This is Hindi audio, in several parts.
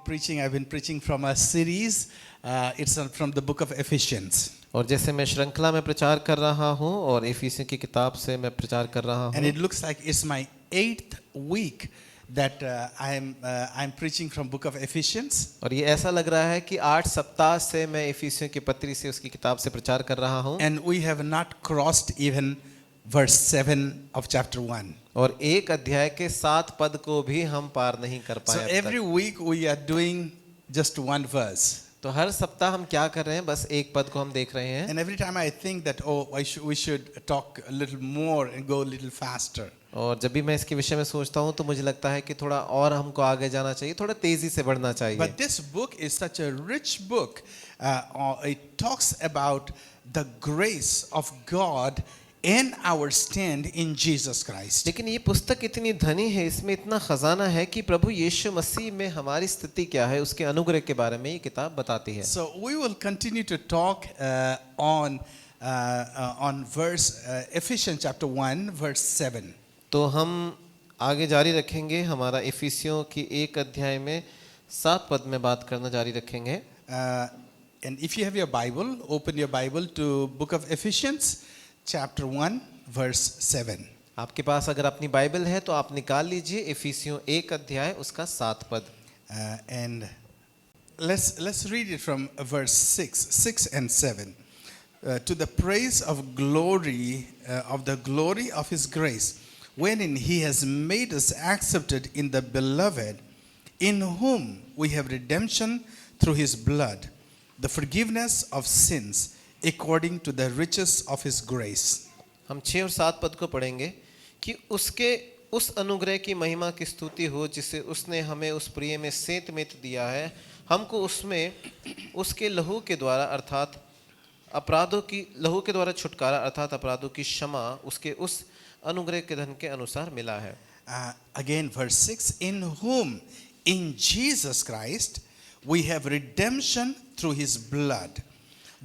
I've been preaching from a series. It's from the book of Ephesians. और जैसे मैं श्रृंखला में प्रचार कर रहा हूँ और इफिसियों की किताब से मैं प्रचार कर रहा And हूँ it looks like it's my 8th week that I'm preaching from book of Ephesians. और ये ऐसा लग रहा है कि 8 सप्ताह से मैं इफिसियों की पत्री से उसकी किताब से प्रचार कर रहा हूँ And we have not crossed even verse 7 of chapter 1. और एक अध्याय के 7 पद को भी हम पार नहीं कर So पाए अब every तक। week we are doing just one verse. तो हर सप्ताह हम क्या कर रहे हैं, बस एक पद को हम देख रहे हैं। And every time I think that, oh, we should talk a little more and go a little faster. और जब भी मैं इसके विषय में सोचता हूँ तो मुझे लगता है कि थोड़ा और हमको आगे जाना चाहिए, थोड़ा तेजी से बढ़ना चाहिए। But this book is such a rich book. It talks about the grace of God and our stand in Jesus Christ. लेकिन ये पुस्तक इतनी धनी है, इसमें इतना खजाना है कि प्रभु यीशु मसीह में हमारी स्थिति क्या है, उसके अनुग्रह के बारे में ये किताब बताती है। So we will continue to talk on verse Ephesians chapter 1 verse 7. तो हम आगे जारी रखेंगे, हमारा इफिसियों की 1 अध्याय में 7 पद में बात करना जारी रखेंगे। And if you have your Bible, open your Bible to book of Ephesians chapter 1 verse 7. आपके पास अगर अपनी बाइबल है तो आप निकाल लीजिए इफिसियों 1 अध्याय उसका 7 पद। And let's read it from verse 6 and 7. To the praise of glory of the glory of his grace, wherein he has made us accepted in the beloved, in whom we have redemption through his blood, the forgiveness of sins, according to the riches of his grace. हम 6 और 7 पद को पढ़ेंगे कि उसके उस अनुग्रह की महिमा की स्तुति हो जिसे उसने हमें उस प्रिय में सेंत मेत दिया है, हमको उसमें उसके लहू के द्वारा अर्थात अपराधों की लहू के द्वारा छुटकारा अर्थात अपराधों की क्षमा उसके उस अनुग्रह के धन के अनुसार मिला है। Again verse 6, in whom in Jesus Christ we have redemption through his blood,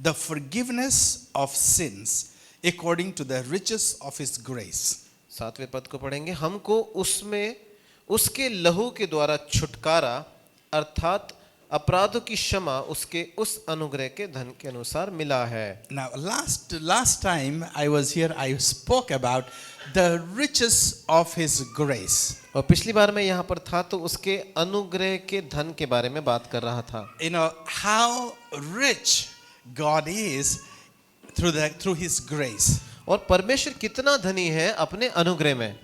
the forgiveness of sins, according to the riches of his grace. 7वें पद को पढ़ेंगे, हमको उसमें उसके लहू के द्वारा छुटकारा अर्थात अपराधों की क्षमा उसके उस अनुग्रह के धन के अनुसार मिला है। Now last time I was here, I spoke about the riches of his grace. और पिछली बार मैं यहाँ पर था तो उसके अनुग्रह के धन के बारे में बात कर रहा था। You know how rich God is through his grace. और परमेश्वर कितना धनी है अपने अनुग्रह में।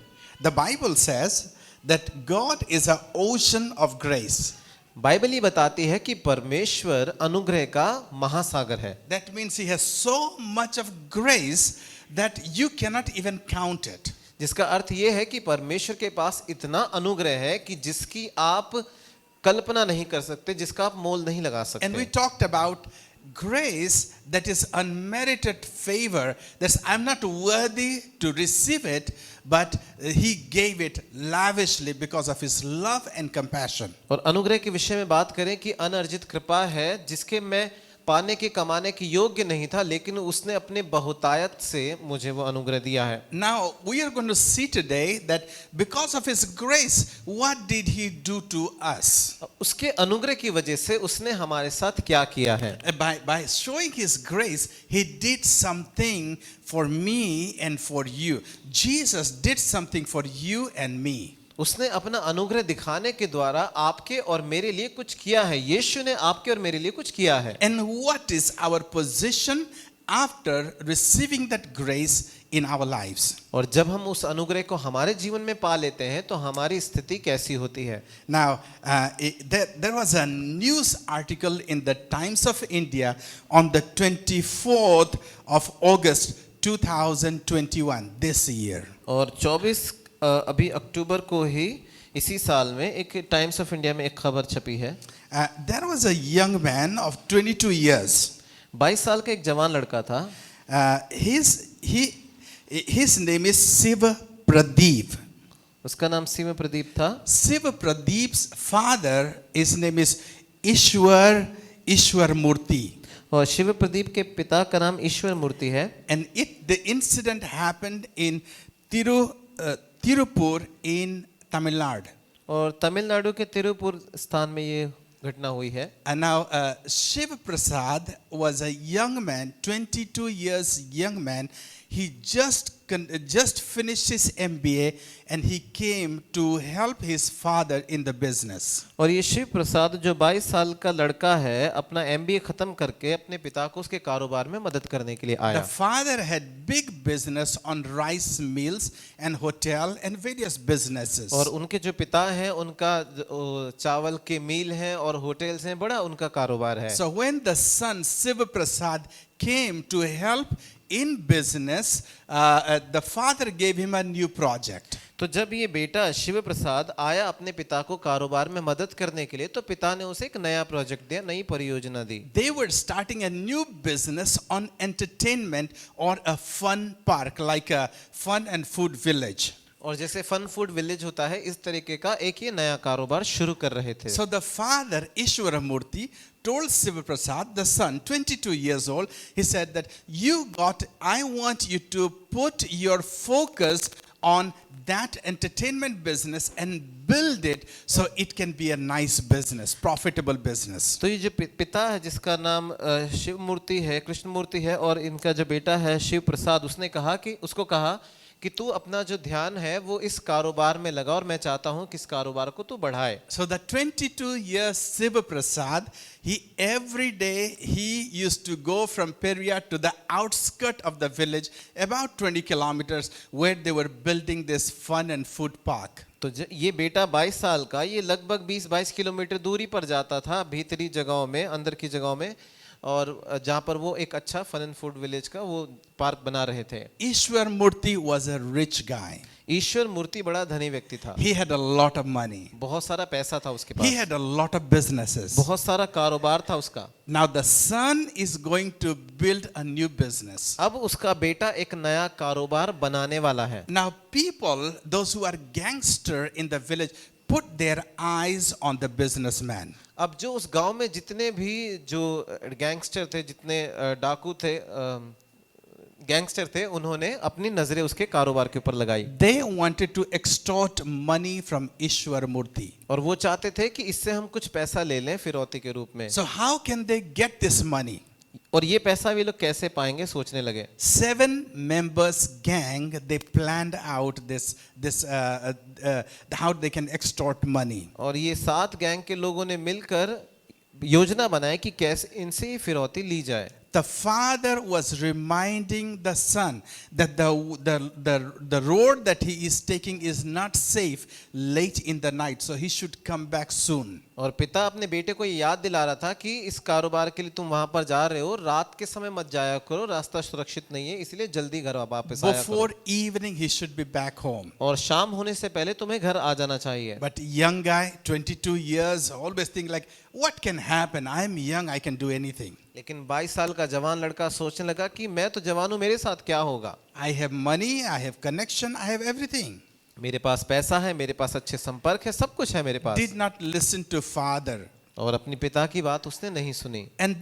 The Bible says that God is an ocean of grace. Bible ये बताती है कि परमेश्वर अनुग्रह का महासागर है। That means he has so much of grace that you cannot even count it. जिसका अर्थ ये है कि परमेश्वर के पास इतना अनुग्रह है कि जिसकी आप कल्पना नहीं कर सकते, जिसका आप मोल नहीं लगा सकते। And we talked about grace that is unmerited favor, that I'm not worthy to receive it, but he gave it lavishly because of his love and compassion. और अनुग्रह के विषय में बात करें कि अनर्जित कृपा है जिसके मैं पाने के कमाने के योग्य नहीं था, लेकिन उसने अपने बहुतायत से मुझे वो अनुग्रह दिया है। Now we are going to see today that because of his grace, what did he do to us? उसके अनुग्रह की वजह से उसने हमारे साथ क्या किया है। By showing his grace, he did something for me and for you. Jesus did something for you and me. उसने अपना अनुग्रह दिखाने के द्वारा आपके और मेरे लिए कुछ किया है। यीशु ने आपके और मेरे लिए कुछ किया है। And what is our position after receiving that grace in our lives? और जब हम उस अनुग्रह को हमारे जीवन में पा लेते हैं तो हमारी स्थिति कैसी होती है। Now, there was a news article in the Times of India on the 24th of August 2021 this year. और 24 अभी अक्टूबर को ही इसी साल में एक टाइम्स ऑफ इंडिया में एक खबर छपी है। There was a young man of 22 years. 22 साल का एक जवान लड़का था। His name is Shiva Pradeep. उसका नाम शिव प्रदीप था। Shiva Pradeep's father, his name is Ishwar Murthy. और शिव प्रदीप के पिता का नाम ईश्वर मूर्ति है। And the incident happened in Tirupur in Tamil Nadu. और तमिलनाडु के तिरुपुर स्थान में ये घटना हुई है। And now Shiv Prasad was a young man, 22 years young man. He just finished his MBA and he came to help his father in the business. और ये शिव प्रसाद जो 22 साल का लड़का है, अपना MBA खत्म करके अपने पिता को उसके कारोबार में मदद करने के लिए The आया। father had big business on rice mills and hotel and various businesses. और उनके जो पिता हैं उनका चावल के मिल हैं और होटल्स हैं, बड़ा उनका कारोबार है। So when the son Shiv Prasad came to help in business, the father gave him a new project. तो जब ये बेटा शिव प्रसाद आया अपने पिता को कारोबार में मदद करने के लिए, तो पिता ने उसे एक नया प्रोजेक्ट दिया, नई परियोजना दी। They were starting a new business on entertainment or a fun park, like a fun and food village. और जैसे फन फूड विलेज होता है, इस तरीके का एक ये नया कारोबार शुरू कर रहे थे। So the father, Ishwara Murthy, told Shiva Prasad, the son, 22 years old, he said that I want you to put your focus on that entertainment business and build it so it can be a nice business, profitable business. तो ये जो पिता है जिसका नाम शिव मूर्ति है, कृष्ण मूर्ति है, और इनका जो बेटा है शिव प्रसाद, उसको कहा कि तू अपना जो ध्यान है वो इस कारोबार में लगा और मैं चाहता हूं कि इस कारोबार को तू बढ़ाए। So the 22 years Shiva Prasad, every day he used to go from Peria to the outskirt of the village, about 20 kilometers, where they were building this fun and food park. तो ये बेटा 22 साल का, ये लगभग 20-22 किलोमीटर दूरी पर जाता था, भीतरी जगहों में, अंदर की जगहों में, और जहां पर वो एक अच्छा फन एंड फूड विलेज का वो पार्क बना रहे थे। Ishwar Murthy was a rich guy. ईश्वर मूर्ति बड़ा धनी व्यक्ति था। He had a lot of money. बहुत सारा पैसा था उसके He pass, had a lot of businesses. बहुत सारा कारोबार था उसका। Now the son is going to build a new business. अब उसका बेटा एक नया कारोबार बनाने वाला है। Now people, those who are gangster in the village, put their eyes on the businessman. अब जो उस गांव में जितने भी जो गैंगस्टर थे, जितने डाकू थे, गैंगस्टर थे, उन्होंने अपनी नजरें उसके कारोबार के ऊपर लगाई। They wanted to extort money from Ishwar Murthy. और वो चाहते थे कि इससे हम कुछ पैसा ले लें फिरौती के रूप में। So how can they get this money? और ये पैसा वे लोग कैसे पाएंगे, सोचने लगे। 7 members gang, they planned out how they can extort money. और ये 7 गैंग के लोगों ने मिलकर योजना बनाई कि कैसे इनसे ये फिरौती ली जाए। The father was reminding the son that the road that he is taking is not safe late in the night, so he should come back soon. और पिता अपने बेटे को ये याद दिला रहा था कि इस कारोबार के लिए तुम वहां पर जा रहे हो, रात के समय मत जाया करो, रास्ता सुरक्षित नहीं है, इसलिए जल्दी घर वापस आया करो। Before evening he should be back home. और शाम होने से पहले तुम्हें घर आ जाना चाहिए। But young guy, 22 years, always think like, what can happen? I am young, I can do anything. लेकिन 22 साल का जवान लड़का सोचने लगा कि मैं तो जवान हूं, मेरे साथ क्या होगा। I have money, I have connection, I have everything. मेरे पास पैसा है, मेरे पास अच्छे संपर्क है, सब कुछ है मेरे पास। Did not listen to father. और अपनी पिता की बात उसने नहीं सुनी। And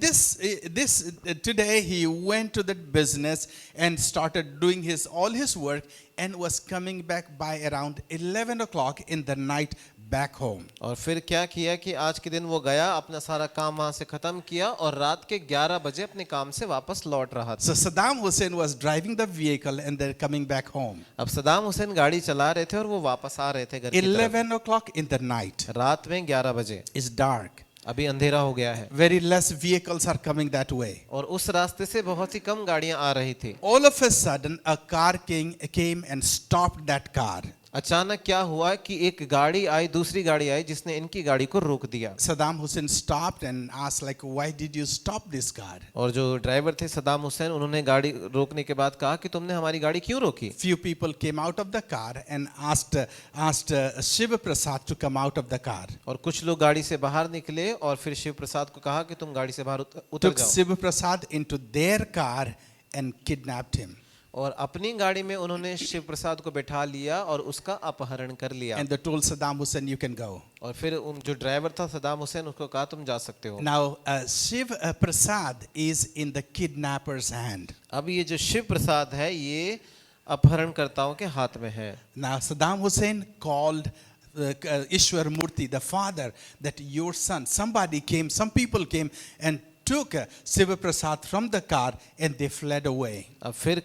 today he went to that business and started doing all his work and was coming back by around 11 o'clock in the night back home. और फिर क्या किया कि आज के दिन वो गया, अपना सारा काम वहां से खत्म किया और रात के 11 बजे अपने काम से वापस लौट रहा था। So Saddam Hussein was driving the vehicle and they're coming back home. अब सदाम हुसैन गाड़ी चला रहे थे और वो वापस आ रहे थे घर की तरफ। 11 o'clock in the night. रात में 11 बजे, It's dark. अभी अंधेरा हो गया है। Very less vehicles are coming that way. और उस रास्ते से बहुत ही कम गाड़ियां आ रही थी। All of a sudden a car came and stopped that car. अचानक क्या हुआ कि एक गाड़ी आई, दूसरी गाड़ी आई जिसने इनकी गाड़ी को रोक दिया। Saddam Hussein stopped and asked like, why did you stop this car? और जो ड्राइवर थे सदाम हुसैन, उन्होंने गाड़ी रोकने के बाद कहा कि तुमने हमारी गाड़ी क्यों रोकी। Few people came out of the car and asked Shiva Prasad to come out of the car. और कुछ लोग गाड़ी से बाहर निकले और फिर शिव प्रसाद को कहा कि तुम गाड़ी से बाहर उतर Took जाओ। Shiva Prasad into their car and kidnapped him. और अपनी गाड़ी में उन्होंने शिव प्रसाद को बैठा लिया और उसका अपहरण कर लिया। And they told Saddam Hussein, you can go. और फिर जो ड्राइवर था सदाम हुसैन, उसको कहा तुम जा सकते हो। Now Shiva Prasad is in the kidnapper's hand. अब ये जो शिव प्रसाद है ये अपहरणकर्ताओं के हाथ में है। Now Saddam Hussein called Ishwar Murthy, the father, that your son, somebody came, some people came and took Shiva Prasad from the car and they fled away. अब फिर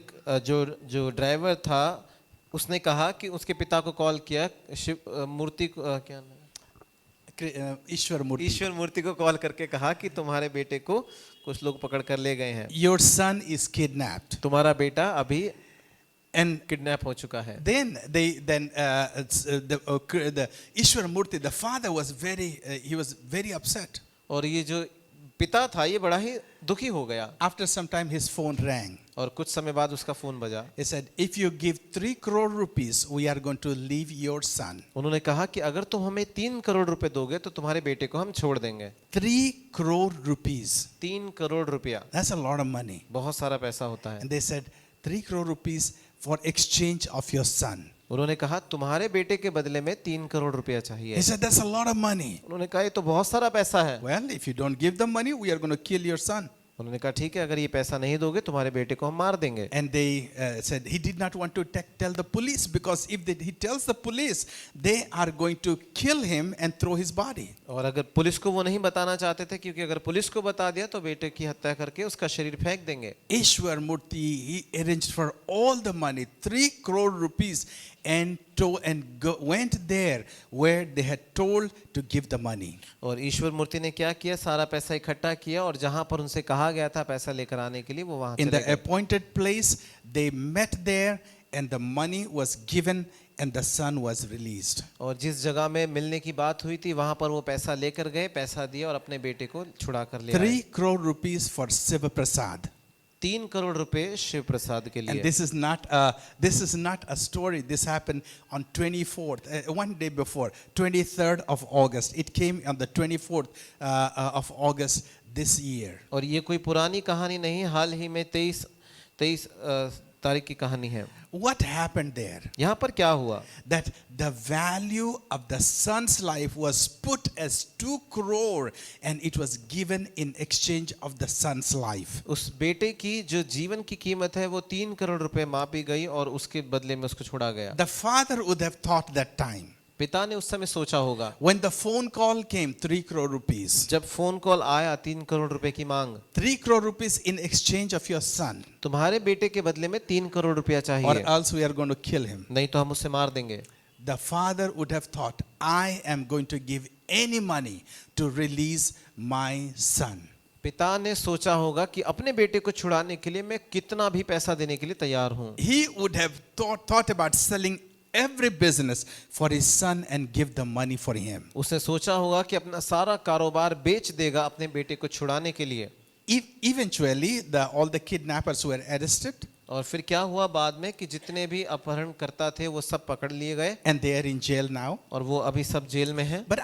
जो ड्राइवर था उसने कहा कि उसके पिता को कॉल किया, शिव मूर्ति को क्या नाम है? Ishwar Murthy. ईश्वर मूर्ति को कॉल करके कहा कि तुम्हारे बेटे को कुछ लोग पकड़ कर ले गए हैं, Your son is kidnapped. तुम्हारा बेटा अभी And किडनैप हो चुका है। then the Ishwar Murthy, the father was he was very upset. और ये जो पिता था ये बड़ा ही दुखी हो गया। After some time his phone rang. और कुछ समय बाद उसका फोन बजा। He said, if you give 3 crore rupees, we are going to leave your son. उन्होंने कहा कि अगर तुम हमें 3 करोड़ रुपए दोगे तो तुम्हारे बेटे को हम छोड़ देंगे। 3 crore rupees. 3 करोड़ रुपया That's a lot of money. बहुत सारा पैसा होता है। And they said, 3 crore rupees for exchange of your son. उन्होंने कहा तुम्हारे बेटे के बदले में 3 करोड़ रुपया चाहिए। He said, that's a lot of money. उन्होंने कहा ये तो बहुत सारा पैसा है। Well, if you don't give the money, we are going to kill your son. उन्होंने कहा ठीक है, अगर ये पैसा नहीं दोगे तुम्हारे बेटे को हम मार देंगे। And they said he did not want to tell the police, because if he tells the police, they are going to kill him and throw his body. और अगर पुलिस को वो नहीं बताना चाहते थे, क्योंकि अगर पुलिस को बता दिया तो बेटे की हत्या करके उसका शरीर फेंक देंगे। Ishwar Murthy, he arranged for all the money, 3 crore rupees, and went there where they had told to give the money. और ईश्वर मूर्ति ने क्या किया, सारा पैसा इकट्ठा किया और जहां पर उनसे कहा गया था पैसा लेकर आने के लिए वो वहां In चले the गए। appointed place, they met there, and the money was given, and the son was released. और जिस जगह में मिलने की बात हुई थी वहां पर वो पैसा लेकर गए, पैसा दिया और अपने बेटे को छुड़ा कर ले आए। 3 crore rupees for Shiva Prasad. 3 crore रुपए शिव प्रसाद के And लिए। this is not a story. This happened on 24th, one day before, 23rd of August. It came on the 24th of August this year. और ये कोई पुरानी कहानी नहीं, हाल ही में 23 तारीख की कहानी है। What happened there? यहाँ पर क्या हुआ, That the value of the son's life was put as 2 crore, and it was given in exchange of the son's life. उस बेटे की जो जीवन की कीमत है वो 3 करोड़ रुपए मापी गई और उसके बदले में उसको छोड़ा गया। The father would have thought that time, पिता ने उस समय सोचा होगा, when the phone call came, 3 crore rupees. जब फोन कॉल आया 3 करोड़ रुपए की मांग, 3 crore rupees in exchange of your son, तुम्हारे बेटे के बदले में 3 करोड़ रुपया or चाहिए, else we are going to kill him. नहीं तो हम उसे मार देंगे। The father would have thought, I am going to give any money to release my son. पिता ने सोचा होगा कि अपने बेटे को छुड़ाने के लिए मैं कितना भी पैसा देने के लिए तैयार हूँ। He would have thought about selling every business for his son and give the money for him. उसने सोचा होगा कि अपना सारा कारोबार बेच देगा अपने बेटे को छुड़ाने के लिए। Eventually, all the kidnappers were arrested, और फिर क्या हुआ बाद में कि जितने भी अपहरणकर्ता थे वो सब पकड़ लिए गए and they are in jail now. और वो अभी सब जेल में हैं। But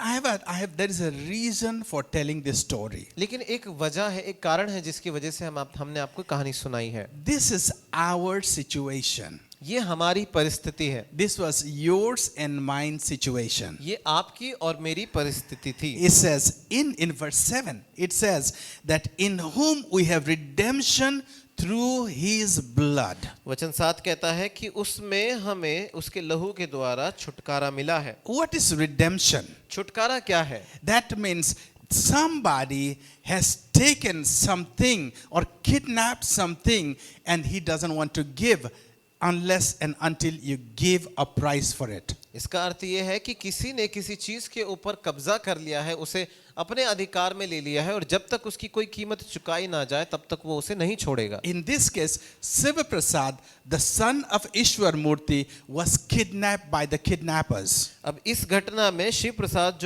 there is a reason for telling this story. लेकिन एक वजह है, एक कारण है जिसकी वजह से हमने आपको कहानी सुनाई है। This is our situation. ये हमारी परिस्थिति है, This was yours and mine situation. ये आपकी और मेरी परिस्थिति थी। It says in verse 7, it says that in whom we have redemption through his blood. वचन 7 कहता है कि उसमें हमें उसके लहू के द्वारा छुटकारा मिला है। What is redemption? छुटकारा क्या है? That means somebody has taken something or kidnapped something, and he doesn't want to give unless and until you give a price for it. इसका अर्थ ये है कि किसी ने किसी चीज के ऊपर कब्जा कर लिया है, उसे अपने अधिकार में ले लिया है और जब तक उसकी कोई कीमत चुकाई ना जाए तब तक वो उसे नहीं छोड़ेगा। In this case, Shiva Prasad, the son of Ishwar Murthy, was kidnapped by the kidnappers. अब इस घटना में शिव प्रसाद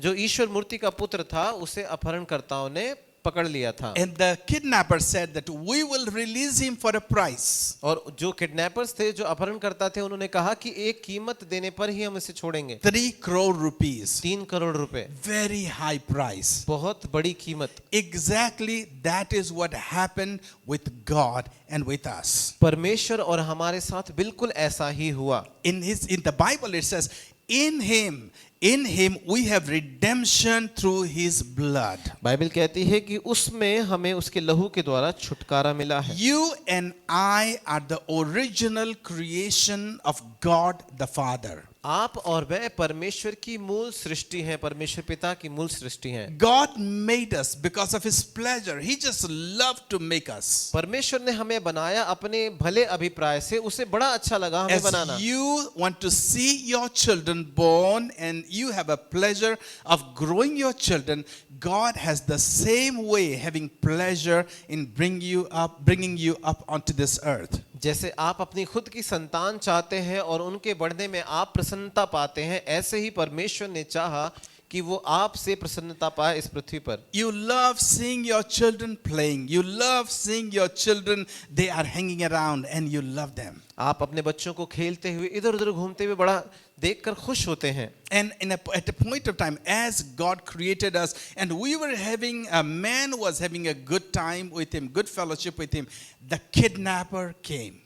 जो ईश्वर मूर्ति का पुत्र था उसे अपहरणकर्ताओं ने पकड़ लिया था। And the kidnapper said that we will release him for a price. और जो किडनैपर्स थे, जो अपहरणकर्ता थे, उन्होंने कहा कि एक कीमत देने पर ही हम इसे छोड़ेंगे। 3 crore rupees. 3 करोड़ रुपए, Very high price. बहुत बड़ी कीमत। Exactly that is what happened with God and with us. परमेश्वर और हमारे साथ बिल्कुल ऐसा ही हुआ। In the Bible it says, in him we have redemption through his blood. Bible कहती है कि उसमें हमें उसके लहू के द्वारा छुटकारा मिला है। You and I are the original creation of God the Father. आप और मैं परमेश्वर की मूल सृष्टि हैं, परमेश्वर पिता की मूल सृष्टि हैं। God made us because of His pleasure. He just loved to make us. परमेश्वर ने हमें बनाया अपने भले अभिप्राय से, उसे बड़ा अच्छा लगा हमें बनाना। As you want to see your children born and you have a pleasure of growing your children, God has the same way having pleasure in bringing you up onto this earth. जैसे आप अपनी खुद की संतान चाहते हैं और उनके बढ़ने में आप प्रसन्नता पाते हैं, ऐसे ही परमेश्वर ने चाहा कि वो आपसे प्रसन्नता पाए इस पृथ्वी पर। You love seeing your children playing. You love seeing your children, they are hanging around and you love them. आप अपने बच्चों को खेलते हुए इधर उधर घूमते हुए बड़ा देखकर खुश होते हैं। And at a point of time, as God created us, and we were having, a man was having a good time with him, good fellowship with him, the kidnapper came.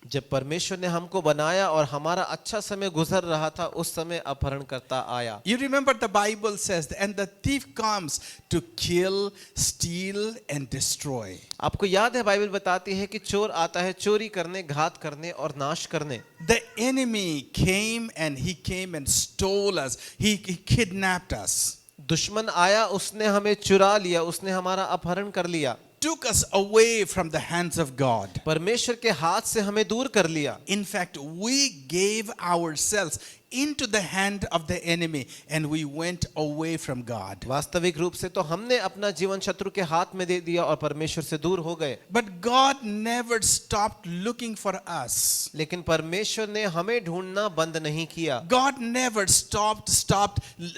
जब परमेश्वर ने हमको बनाया और हमारा अच्छा समय गुजर रहा था, उस समय अपहरणकर्ता आया। You remember the Bible says, and the thief comes to kill, steal and destroy. आपको याद है बाइबल बताती है कि चोर आता है चोरी करने, घात करने और नाश करने। The enemy came and stole us. He kidnapped us. दुश्मन आया, उसने हमें चुरा लिया, उसने हमारा अपहरण कर लिया। Took us away from the hands of God. परमेश्वर के हाथ से हमें दूर कर लिया। In fact, we gave ourselves into the hand of the enemy and we went away from God. वास्तविक रूप से तो हमने अपना जीवन शत्रु के हाथ में दे दिया और परमेश्वर से दूर हो गए। But God never stopped looking for us. लेकिन परमेश्वर ने हमें ढूंढना बंद नहीं किया। God never stopped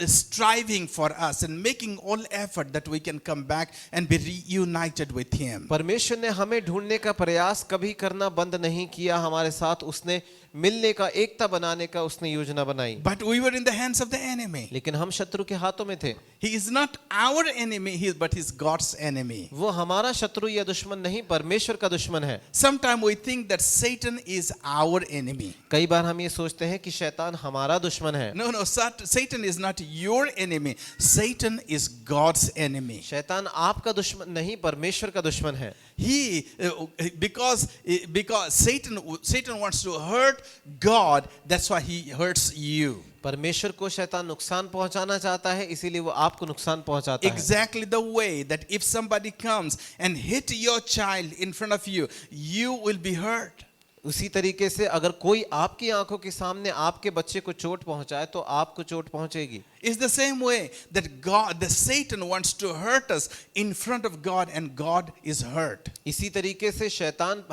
striving for us and making all effort that we can come back and be reunited with Him. परमेश्वर ने हमें ढूंढने का प्रयास कभी करना बंद नहीं किया। हमारे साथ उसने मिलने का, एकता बनाने का उसने योजना बनाई। But we were in the hands of the enemy. लेकिन हम शत्रु के हाथों में थे। He is not our enemy, but he's God's enemy. वो हमारा शत्रु या दुश्मन नहीं, परमेश्वर का दुश्मन है। Sometimes we think that Satan is our enemy. कई बार हम ये सोचते हैं कि शैतान हमारा दुश्मन है। No, Satan is not your enemy. Satan is God's enemy. शैतान आपका दुश्मन नहीं, परमेश्वर का दुश्मन है। Because Satan wants to hurt God, that's why he hurts you. परमेश्वर को शैतान नुकसान पहुंचाना चाहता है, इसीलिए वो आपको नुकसान पहुंचाता है। Exactly the way that if somebody comes and hit your child in front of you, you will be hurt. उसी तरीके से अगर कोई आपकी आंखों के सामने आपके बच्चे को चोट पहुंचाए तो आपको चोट पहुंचेगी। It's the same way that Satan wants to hurt us in front of God and God is hurt. इसी तरीके से शैतान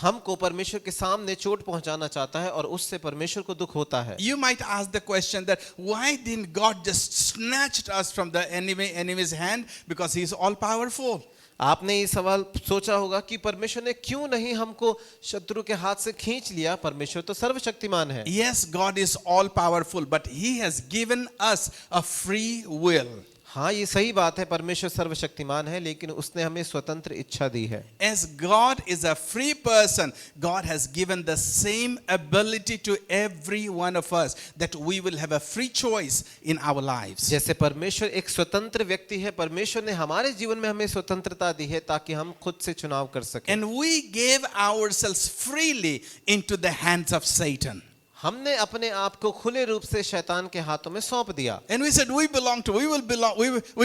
हमको परमेश्वर के सामने चोट पहुंचाना चाहता है और उससे परमेश्वर को दुख होता है। You might ask the question that why didn't God just snatched us from the enemy's hand, because he is all powerful. आपने ये सवाल सोचा होगा कि परमेश्वर ने क्यों नहीं हमको शत्रु के हाथ से खींच लिया, परमेश्वर तो सर्वशक्तिमान है। Yes, God is all powerful, but he has given us a free will. हाँ, ये सही बात है, परमेश्वर सर्वशक्तिमान है, लेकिन उसने हमें स्वतंत्र इच्छा दी है। As God is a free person, God has given the same ability to every one of us, that we will have a free choice in our lives. जैसे परमेश्वर एक स्वतंत्र व्यक्ति है, परमेश्वर ने हमारे जीवन में हमें स्वतंत्रता दी है ताकि हम खुद से चुनाव कर सकें। And we gave ourselves freely into the hands of Satan. हमने अपने आप को खुले रूप से शैतान के हाथों में सौंप दिया। And we said we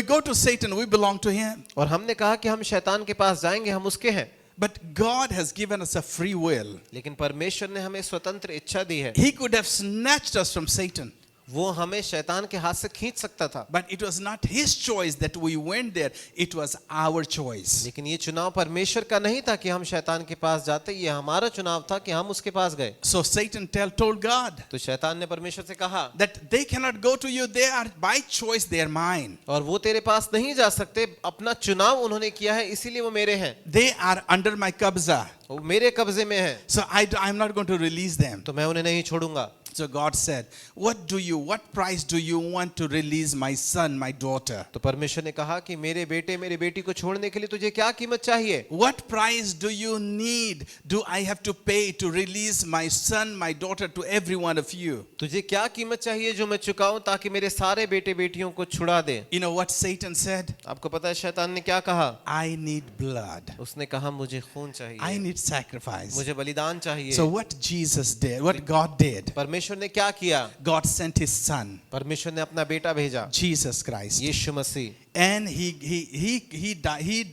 go to Satan, we belong to him. और हमने कहा कि हम शैतान के पास जाएंगे, हम उसके हैं। But God has given us a free will. लेकिन परमेश्वर ने हमें स्वतंत्र इच्छा दी है। He could have snatched us from Satan. वो हमें शैतान के हाथ से खींच सकता था। But it was not his choice that we went there. It was our choice. लेकिन ये चुनाव परमेश्वर का नहीं था कि हम शैतान के पास जाते, ये हमारा चुनाव था कि हम उसके पास गए। So Satan told God तो शैतान ने परमेश्वर से कहा that they cannot go to you. They are by choice, they are mine. और वो तेरे पास नहीं जा सकते, अपना चुनाव उन्होंने किया है, इसीलिए वो मेरे हैं। They are under my kabza. वो मेरे कब्जे में है। So I'm not going to release them. तो मैं उन्हें नहीं छोड़ूंगा। So God said, what price do you want to release my son, my daughter? तो परमेश्वर ने कहा कि मेरे बेटे मेरी बेटी को छोड़ने के लिए तुझे क्या कीमत चाहिए? What price do you need? Do I have to pay to release my son, my daughter to every one of you? तुझे क्या कीमत चाहिए जो मैं चुकाऊं ताकि मेरे सारे बेटे बेटियों को छुड़ा दे? You know what Satan said? आपको पता है शैतान ने क्या कहा? I need blood. उसने कहा मुझे खून चाहिए। I need sacrifice. मुझे बलिदान चाहिए। So what Jesus did, what God did, परमेश्वर ने क्या किया? God sent his son, परमेश्वर ने अपना बेटा भेजा, Jesus Christ. Yeshu Masih, And he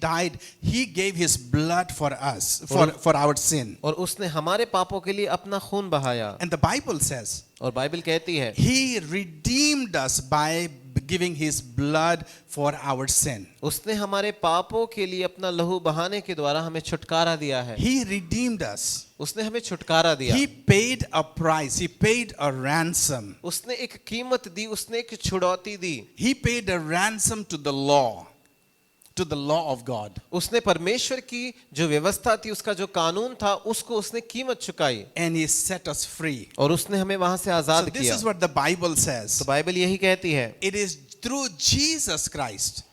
died. He gave his blood for us, for our sin. और उसने हमारे पापों के लिए अपना खून बहाया। And the Bible says, और बाइबल कहती है he redeemed us by giving his blood for our sin. उसने हमारे पापों के लिए अपना लहू बहाने के द्वारा हमें छुटकारा दिया है। He redeemed us. उसने हमें छुटकारा दिया। He paid a price. He paid a ransom. उसने एक कीमत दी, उसने एक छुड़ौती दी। He paid a ransom to the law of God. उसने परमेश्वर की जो व्यवस्था थी, उसका जो कानून था, उसको उसने कीमत चुकाई And he set us free. और उसने हमें वहां से So आजाद this किया। is what the Bible says. तो बाइबल यही कहती है, It is through Jesus Christ.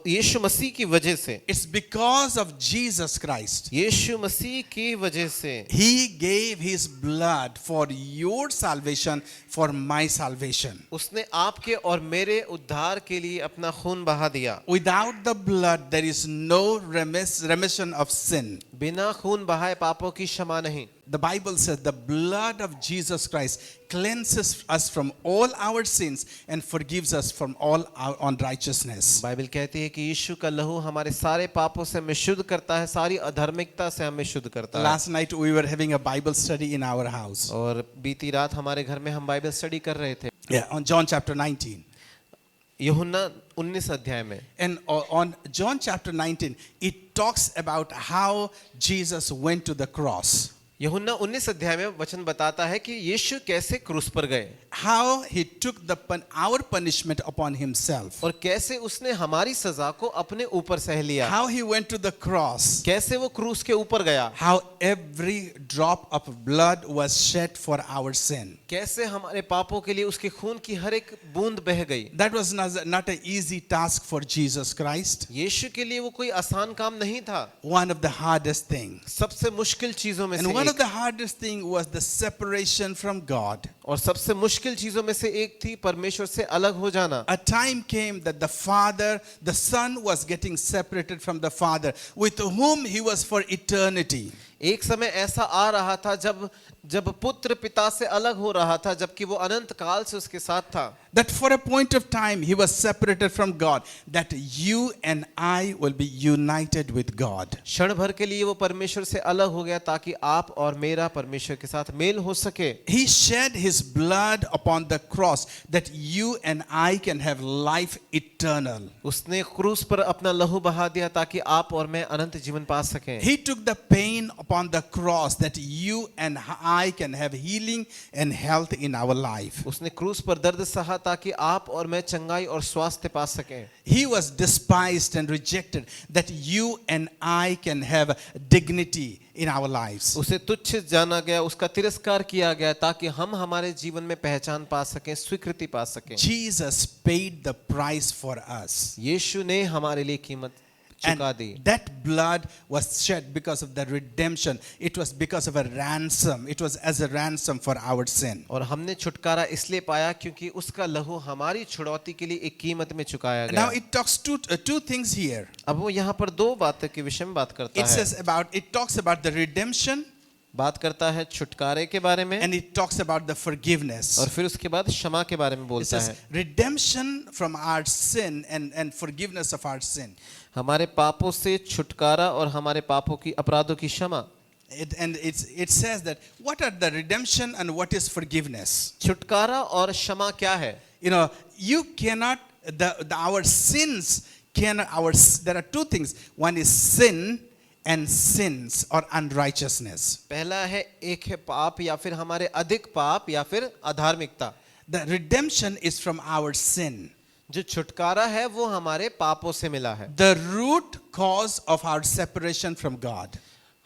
यीशु मसीह की वजह से, It's because of Jesus Christ. यीशु मसीह की वजह से He gave his blood for your salvation, for my salvation. उसने आपके और मेरे उद्धार के लिए अपना खून बहा दिया। Without the blood, there is no remission of sin. बिना खून बहाए पापों की क्षमा नहीं। The Bible says the blood of Jesus Christ cleanses us from all our sins and forgives us from all our unrighteousness. Bible कहती है कि यीशु का लहू हमारे सारे पापों से हमें शुद्ध करता है, सारी अधर्मिकता से हमें शुद्ध करता है। Last night we were having a Bible study in our house. और बीती रात हमारे घर में हम बाइबल स्टडी कर रहे थे, Yeah, on John chapter 19. यूहन्ना 19 अध्याय में। And on John chapter 19, it talks about how Jesus went to the cross. यूहन्ना 19 अध्याय में वचन बताता है कि यीशु कैसे क्रूस पर गए, How he took our punishment upon himself. और कैसे उसने हमारी सजा को अपने ऊपर सह लिया। How he went to the cross. कैसे वो क्रूस के ऊपर गया। How every drop of blood was shed for our sin. कैसे हमारे पापों के लिए उसके खून की हर एक बूंद बह गई। That was not an easy task for Jesus Christ. यीशु के लिए वो कोई आसान काम नहीं था, One of the hardest things. सबसे मुश्किल चीजों में And से one of एक। the hardest things was the separation from God. और सबसे मुश्किल चीजों में से एक थी परमेश्वर से अलग हो जाना। A time came that the son was getting separated from the father, with whom he was for eternity. एक समय ऐसा आ रहा था जब पुत्र पिता से अलग हो रहा था, जबकि वो अनंत काल से उसके साथ था। That for a point of time he was separated from God, that you and I will be united with God. क्षण भर के लिए वो परमेश्वर से अलग हो गया ताकि आप और मेरा परमेश्वर के साथ मेल हो सके। He shed his blood upon the cross that you and I can have life eternal. उसने क्रूस पर अपना लहू बहा दिया ताकि आप और मैं अनंत जीवन पा सकें। He took the pain upon the cross that you and I can have healing and health in our life. उसने क्रूस पर दर्द सहा ताकि आप और मैं चंगाई और स्वास्थ्य पा सकें। He was despised and rejected that you and I can have dignity in our lives. उसे तुच्छ जाना गया, उसका तिरस्कार किया गया ताकि हम हमारे जीवन में पहचान पा सकें, स्वीकृति पा सकें। Jesus paid the price for us. यीशु ने हमारे लिए कीमत चुका And the. that blood was shed because of the redemption. It was because of a ransom. It was as a ransom for our sin. और हमने छुटकारा इसलिए पाया क्योंकि उसका लहू हमारी छुड़ौती के लिए एक कीमत में चुकाया Now गया। it talks two things here. अब वो यहाँ पर दो बातों के विषय में बात करता है। It talks about the redemption बात करता है छुटकारे के बारे में, and it talks about the forgiveness. और फिर उसके बाद क्षमा के बारे में It बोलता says है। redemption from our sin and forgiveness of our sin. हमारे पापों से छुटकारा और हमारे पापों की अपराधों की क्षमा। It says that what are the redemption and what is forgiveness? छुटकारा और क्षमा क्या है? You know, you cannot, our sins there are two things. One is sin and sins or unrighteousness. पहला है एक है पाप या फिर हमारे अधिक पाप या फिर अधार्मिकता। The redemption is from our sin. जो छुटकारा है वो हमारे पापों से मिला है। The root cause of our separation from God.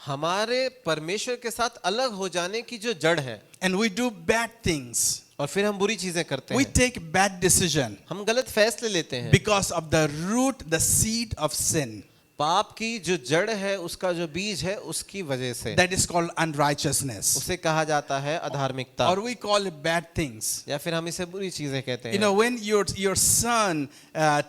हमारे परमेश्वर के साथ अलग हो जाने की जो जड़ है, And we do bad things. और फिर हम बुरी चीजें करते We हैं, take bad decision हम गलत फैसले लेते हैं because of the root, the seed of sin. पाप की जो जड़ है, उसका जो बीज है, उसकी वजह से That is called unrighteousness. उसे कहा जाता है अधार्मिकता, Or we call it bad things. या फिर हम इसे बुरी चीजें कहते You हैं। know, when your son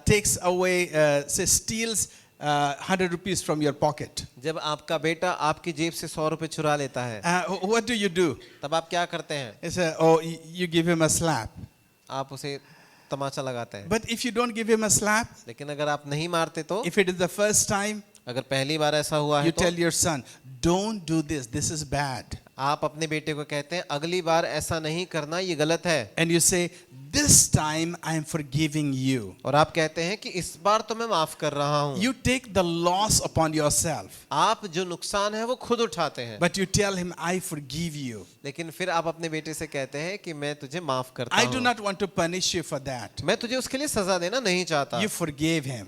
takes away, say steals 100 rupees from your pocket, जब आपका बेटा आपकी जेब से 100 रुपए चुरा लेता है, what do you do? तब आप क्या करते हैं? You say, oh, you give him a slap. आप उसे तमाचा लगाते हैं। But if you don't give him a slap, लेकिन अगर आप नहीं मारते तो, if it is the first time, अगर पहली बार ऐसा हुआ है you तो tell your son, don't do this, this is bad. आप अपने बेटे को कहते हैं अगली बार ऐसा नहीं करना, ये गलत है। And you say, this time I am forgiving you. और आप कहते हैं कि इस बार तो मैं माफ कर रहा हूँ। You take the loss upon yourself, आप जो नुकसान है वो खुद उठाते हैं, but you tell him, I forgive you. लेकिन फिर आप अपने बेटे से कहते हैं कि मैं तुझे माफ करता I do हूँ, not want to punish you for that. मैं तुझे उसके लिए सजा देना नहीं चाहता, You forgave him.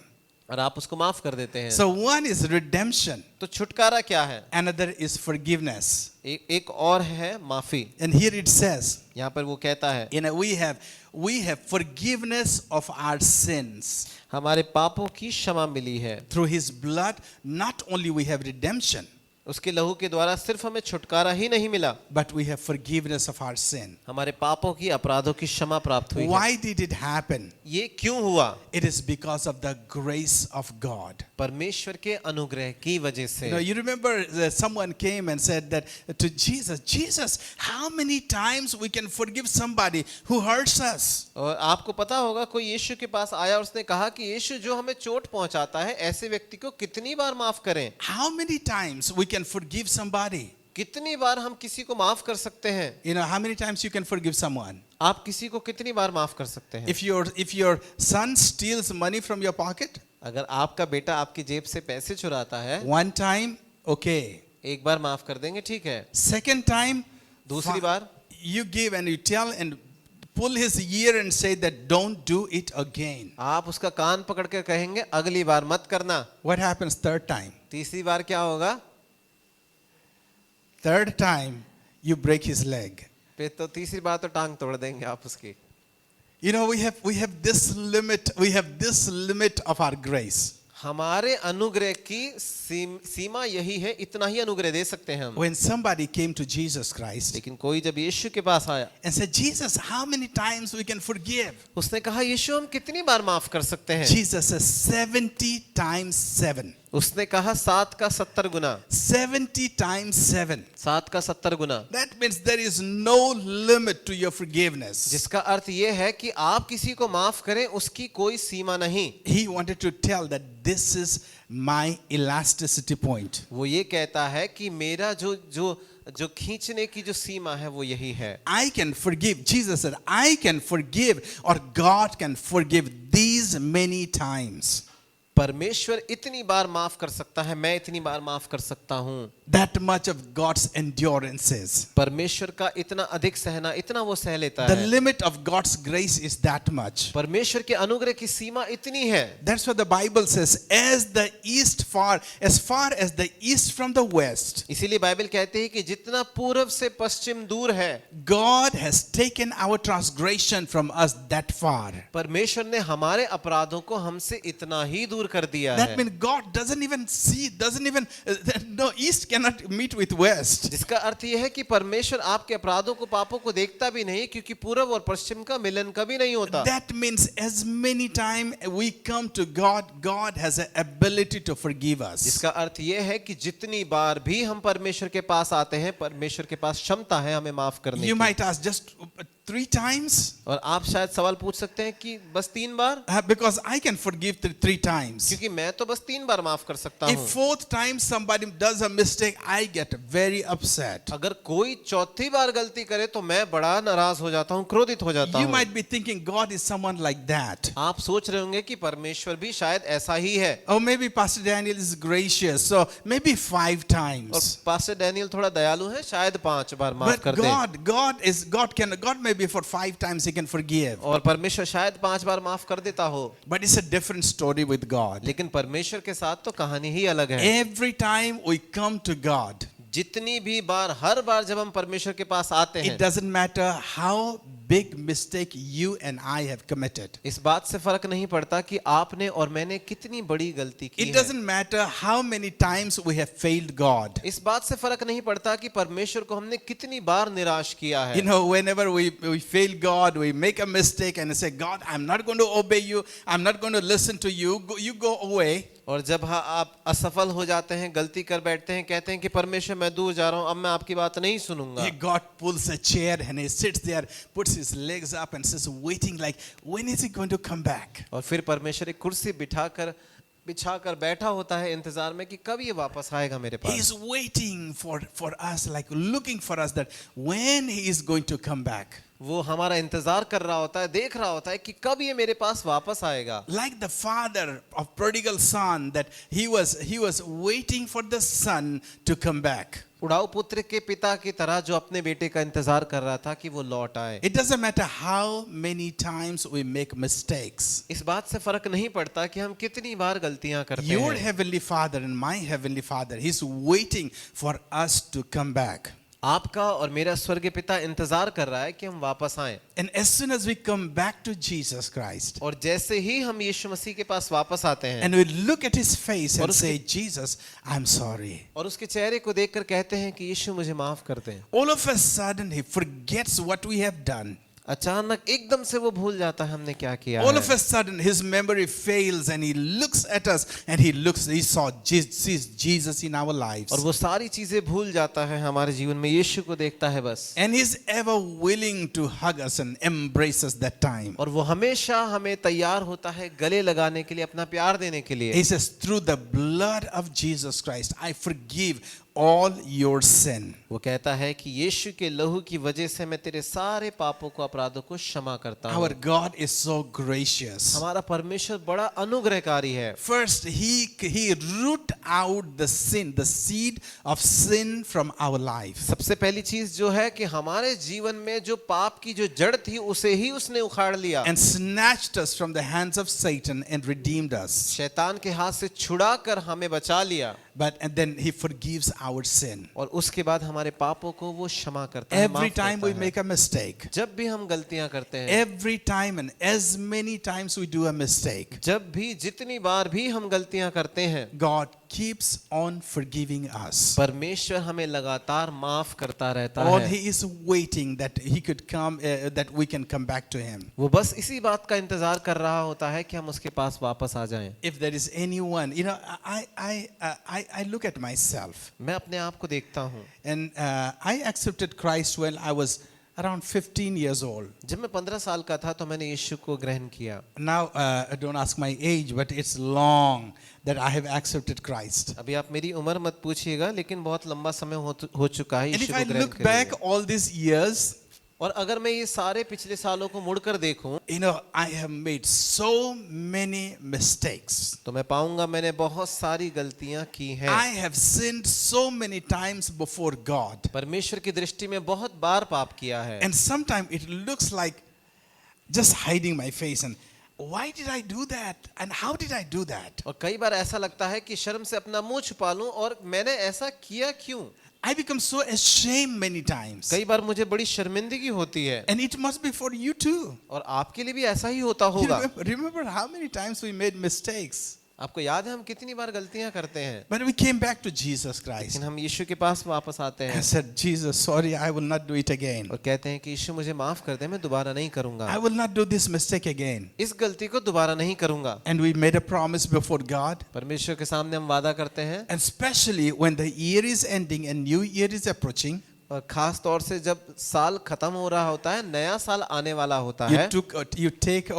और आप उसको माफ कर देते हैं। So one is redemption, तो छुटकारा क्या है? another is forgiveness. एक और है माफी। And here it says, यहाँ पर वो कहता है, we have forgiveness of our sins. हमारे पापों की क्षमा मिली है। Through his blood, not only we have redemption, उसके लहू के द्वारा सिर्फ हमें छुटकारा ही नहीं मिला, but we have forgiveness of our sin. हमारे पापों की, अपराधों की क्षमा प्राप्त हुई है। Why did it happen? ये क्यों हुआ? It is because of the grace of God. परमेश्वर के अनुग्रह की वजह से। You remember someone came and said that to Jesus, how many times we can forgive somebody who hurts us? और आपको पता होगा, कोई यीशु के पास आया और उसने कहा कि यीशु जो हमें चोट पहुंचाता है, ऐसे व्यक्ति को कितनी बार माफ करें? How many times we can forgive somebody? कितनी बार हम किसी को माफ कर सकते हैं? How many times you can forgive someone? आप किसी को कितनी बार माफ कर सकते हैं? If your son steals money from your pocket, अगर आपका बेटा आपकी जेब से पैसे चुराता है, one time, okay. एक बार माफ कर देंगे, ठीक है। Second time, दूसरी बार you give and you tell and pull his ear and say that don't do it again. आप उसका कान पकड़ कर कहेंगे अगली बार मत करना। What happens third time? तीसरी बार क्या होगा? Third time, you break his leg. फिर तो तीसरी बार तो टांग तोड़ देंगे आप उसकी। We have this limit of our grace. हमारे अनुग्रह की सीमा यही है, इतना ही अनुग्रह दे सकते हैं हम। When somebody came to Jesus Christ लेकिन कोई जब यीशु के पास आया and said, Jesus, how many times we can forgive? उसने कहा यीशु हम कितनी बार माफ कर सकते हैं? Jesus says 70 times 7. उसने कहा 7 का 70 गुना। 70 times 7. 7 का 70 गुना। That means there is no limit to your forgiveness. जिसका अर्थ ये है कि आप किसी को माफ करें, उसकी कोई सीमा नहीं। He wanted to tell that this is my elasticity point. वो ये कहता है कि मेरा जो खींचने की जो सीमा है वो यही है। I can forgive. Jesus said, I can forgive, or God can forgive these many times. परमेश्वर इतनी बार माफ कर सकता है, मैं इतनी बार माफ कर सकता हूँ। That much of God's endurances. परमेश्वर का इतना अधिक सहना, इतना वो सह लेता The है। limit of God's grace is that much. परमेश्वर के अनुग्रह की सीमा इतनी है। That's what the Bible says. As far as the east from the west, इसीलिए बाइबल कहते हैं कि जितना पूर्व से पश्चिम दूर है, God has taken our transgression from us that far. परमेश्वर ने हमारे अपराधों को हमसे इतना ही दूर कर दिया That है। means God doesn't even no, east cannot meet with west. जिसका अर्थ यह है कि परमेश्वर आपके अपराधों को, पापों को देखता भी नहीं, क्योंकि पूर्व और पश्चिम का मिलन कभी नहीं होता। That means as many times we come to God, God has an ability to forgive us. जिसका अर्थ यह है कि जितनी बार भी हम परमेश्वर के पास आते हैं, परमेश्वर के पास क्षमता है हमें माफ करने You की। might ask, just 3 times? और आप शायद सवाल पूछ सकते हैं कि बस 3 बार? Because I can forgive 3 times. क्योंकि मैं तो बस 3 बार माफ कर सकता If हूँ। 4th time somebody does a mistake, I get very upset. अगर कोई चौथी बार गलती करे तो मैं बड़ा नाराज हो जाता हूँ, क्रोधित हो जाता You हूँ। might be thinking God is someone like that. आप सोच रहे होंगे कि परमेश्वर भी शायद ऐसा ही है। Or maybe Pastor Daniel is gracious, so maybe 5 और times. पास्टर डैनियल थोड़ा दयालु है, शायद 5 बार माफ But कर दे। God maybe for 5 times he can forgive. और परमेश्वर शायद 5 बार माफ कर देता हो। But it's a different story with God. लेकिन परमेश्वर के साथ तो कहानी ही अलग है। Every time we come to God, जितनी भी बार, हर बार जब हम परमेश्वर के पास आते it हैं, doesn't matter how big mistake you and I have committed. इस बात से फर्क नहीं पड़ता कि आपने और मैंने कितनी बड़ी गलती की It है। doesn't matter how many times we have failed God. इस बात से फर्क नहीं पड़ता कि परमेश्वर को हमने कितनी बार निराश किया है। You know, whenever we fail God, we make a mistake and say, God, I'm not going to obey you. I'm not going to listen to you. You go away. और जब आप असफल हो जाते हैं, गलती कर बैठते हैं, कहते हैं कि परमेश्वर मैं दूर जा रहा हूं, अब मैं आपकी बात नहीं सुनूंगा। God pulls a chair and he sits there, puts his legs up and says, waiting like, when is he going to come back? और फिर परमेश्वर एक कुर्सी बिछाकर बैठा होता है इंतजार में कि कब ये वापस आएगा मेरे He is pass. waiting for us, like looking for us that when he is going to come back. वो हमारा इंतजार कर रहा होता है, देख रहा होता है कि कब ये मेरे पास वापस आएगा। Like the father of prodigal son, that he was waiting for the son to come back. उड़ाऊ पुत्र के पिता की तरह जो अपने बेटे का इंतजार कर रहा था कि वो लौट आए। It doesn't matter how many times we make mistakes. इस बात से फर्क नहीं पड़ता कि हम कितनी बार गलतियां करते Your हैं। heavenly father and my heavenly father, he's waiting for us to come back. आपका और मेरा स्वर्गीय पिता इंतजार कर रहा है कि हम वापस आएं। And as soon as we come back to Jesus Christ, और जैसे ही हम यीशु मसीह के पास वापस आते हैं and we look at his face और and say, Jesus, I'm sorry. और उसके चेहरे को देखकर कहते हैं कि यीशु मुझे माफ कर दें, All of a sudden, he forgets what we have done. अचानक एकदम से वो भूल जाता है हमने क्या किया All है। of a sudden, his memory fails and he looks at us and he sees Jesus in our lives. और वो सारी चीजें भूल जाता है, हमारे जीवन में यीशु को देखता है बस। And he's ever willing to hug us and embrace us that time. और वो हमेशा हमें तैयार होता है गले लगाने के लिए, अपना प्यार देने के लिए। He says, through the blood of Jesus Christ, I forgive all your sin. वो कहता है कि यीशु के लहू की वजह से मैं तेरे सारे पापों को, अपराधों को क्षमा करता हूँ। Our God is so gracious. हमारा परमेश्वर बड़ा अनुग्रहकारी है। First, he root out the sin, the seed of sin from our life. सबसे पहली चीज जो है कि हमारे जीवन में जो पाप की जो जड़ थी उसे ही उसने उखाड़ लिया, And snatched us from the hands of Satan and redeemed us. शैतान के हाथ से छुड़ा कर हमें बचा लिया। And then he forgives our sin. और उसके बाद हमारे पापों को वो क्षमा करता है, Every माफ time करता we है। make a mistake, जब भी हम गलतियां करते हैं, every time and as many times we do a mistake, जब भी जितनी बार भी हम गलतियां करते हैं, God keeps on forgiving us. परमेश्वर हमें लगातार माफ करता रहता All है। he is waiting that he could come, that we can come back to him. वो बस इसी बात का इंतजार कर रहा होता है कि हम उसके पास वापस आ जाएं। If there is anyone, you know, I look at myself, मैं अपने आप को देखता हूँ। and I accepted Christ when I was around 15 years old. जब मैं 15 साल का था तो मैंने यीशु को ग्रहण किया। Now, don't ask my age, but it's long that I have accepted Christ. अभी आप मेरी उम्र मत पूछिएगा, लेकिन बहुत लंबा समय हो चुका है And if यीशु I को ग्रहण look करने back में। all these years, और अगर मैं ये सारे पिछले सालों को मुड़कर देखूं, you know, I have made so many mistakes. तो मैं पाऊंगा मैंने बहुत सारी गलतियां की हैं। I have sinned so many times before God. परमेश्वर की दृष्टि में बहुत बार पाप किया है। And sometimes it looks like just hiding my face and why did I do that? And how did I do that? और कई बार ऐसा लगता है कि शर्म से अपना मुंह छुपा लूं, और मैंने ऐसा किया क्यों। I become so ashamed many times. कई बार मुझे बड़ी शर्मिंदगी होती है, And it must be for you too. और आपके लिए भी ऐसा ही होता You होगा। remember how many times we made mistakes? आपको याद है हम कितनी बार गलतियां करते हैं, But we came back to Jesus Christ. लेकिन हम यीशु के पास वापस आते I हैं said, Jesus, sorry, I will not do it again. और कहते हैं कि यीशु मुझे माफ कर दे, मैं दोबारा नहीं करूंगा, I will not do this mistake again. इस गलती को दोबारा नहीं करूंगा। And we made a promise before God. परमेश्वर के सामने हम वादा करते हैं, And especially when the year is ending and new year is approaching, और खास तौर से जब साल खत्म हो रहा होता है, नया साल आने वाला होता है, you take